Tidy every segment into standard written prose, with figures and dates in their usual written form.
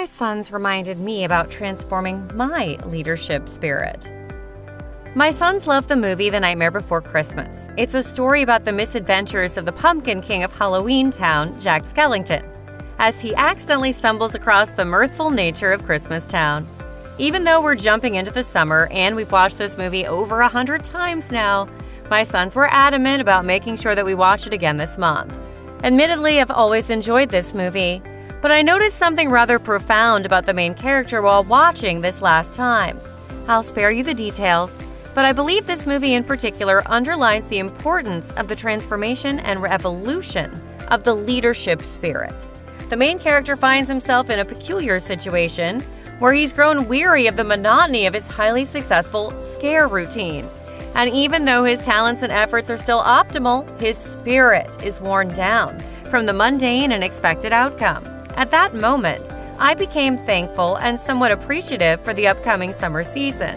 my sons reminded me about transforming my leadership spirit. My sons love the movie The Nightmare Before Christmas. It's a story about the misadventures of the Pumpkin King of Halloween Town, Jack Skellington, as he accidentally stumbles across the mirthful nature of Christmas Town. Even though we're jumping into the summer and we've watched this movie over 100 times now, my sons were adamant about making sure that we watch it again this month. Admittedly, I've always enjoyed this movie, but I noticed something rather profound about the main character while watching this last time. I'll spare you the details, but I believe this movie in particular underlines the importance of the transformation and evolution of the leadership spirit. The main character finds himself in a peculiar situation where he's grown weary of the monotony of his highly successful scare routine. And even though his talents and efforts are still optimal, his spirit is worn down from the mundane and expected outcome. At that moment, I became thankful and somewhat appreciative for the upcoming summer season.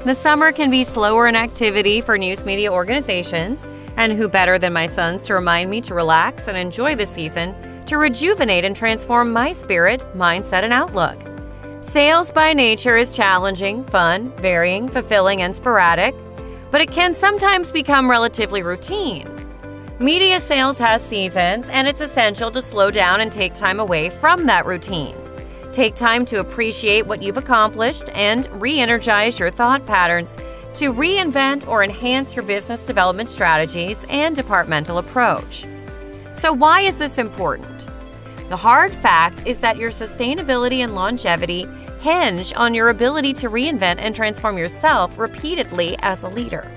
The summer can be slower in activity for news media organizations, and who better than my sons to remind me to relax and enjoy the season, to rejuvenate and transform my spirit, mindset, and outlook. Sales by nature is challenging, fun, varying, fulfilling, and sporadic, but it can sometimes become relatively routine. Media sales has seasons, and it's essential to slow down and take time away from that routine. Take time to appreciate what you've accomplished and re-energize your thought patterns to reinvent or enhance your business development strategies and departmental approach. So why is this important? The hard fact is that your sustainability and longevity hinge on your ability to reinvent and transform yourself repeatedly as a leader.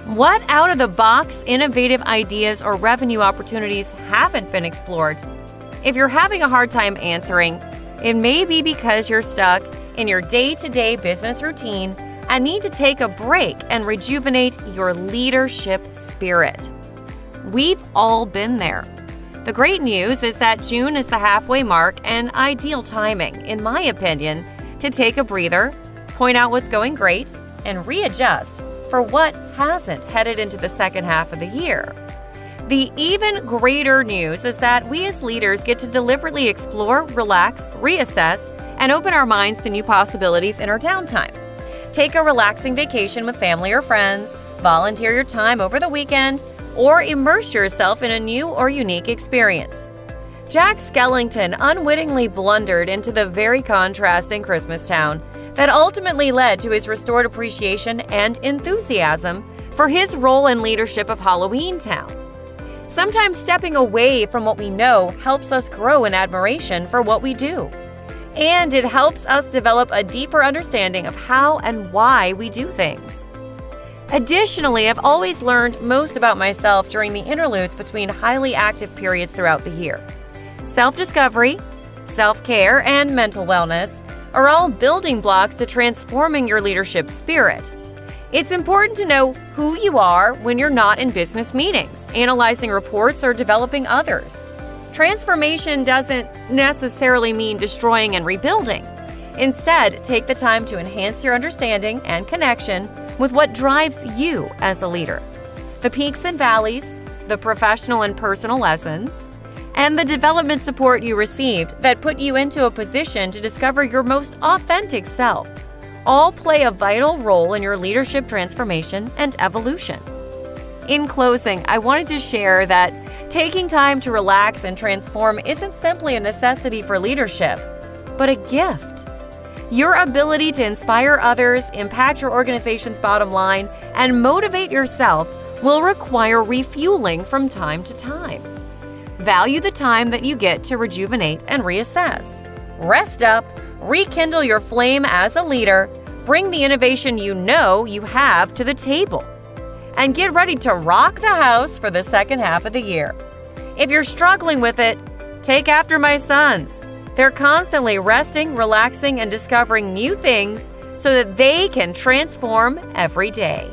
What out-of-the-box innovative ideas or revenue opportunities haven't been explored? If you're having a hard time answering, it may be because you're stuck in your day-to-day business routine and need to take a break and rejuvenate your leadership spirit. We've all been there. The great news is that June is the halfway mark and ideal timing, in my opinion, to take a breather, point out what's going great, and readjust for what hasn't headed into the second half of the year. The even greater news is that we as leaders get to deliberately explore, relax, reassess, and open our minds to new possibilities in our downtime. Take a relaxing vacation with family or friends, volunteer your time over the weekend, or immerse yourself in a new or unique experience. Jack Skellington unwittingly blundered into the very contrasting Christmas Town that ultimately led to his restored appreciation and enthusiasm for his role in leadership of Halloween Town. Sometimes stepping away from what we know helps us grow in admiration for what we do. And it helps us develop a deeper understanding of how and why we do things. Additionally, I've always learned most about myself during the interludes between highly active periods throughout the year. Self-discovery, self-care, and mental wellness are all building blocks to transforming your leadership spirit. It's important to know who you are when you're not in business meetings, analyzing reports, or developing others. Transformation doesn't necessarily mean destroying and rebuilding. Instead, take the time to enhance your understanding and connection with what drives you as a leader. The peaks and valleys, the professional and personal lessons, and the development support you received that put you into a position to discover your most authentic self all play a vital role in your leadership transformation and evolution. In closing, I wanted to share that taking time to relax and transform isn't simply a necessity for leadership, but a gift. Your ability to inspire others, impact your organization's bottom line, and motivate yourself will require refueling from time to time. Value the time that you get to rejuvenate and reassess. Rest up, rekindle your flame as a leader, bring the innovation you know you have to the table, and get ready to rock the house for the second half of the year. If you're struggling with it, take after my sons. They're constantly resting, relaxing, and discovering new things so that they can transform every day.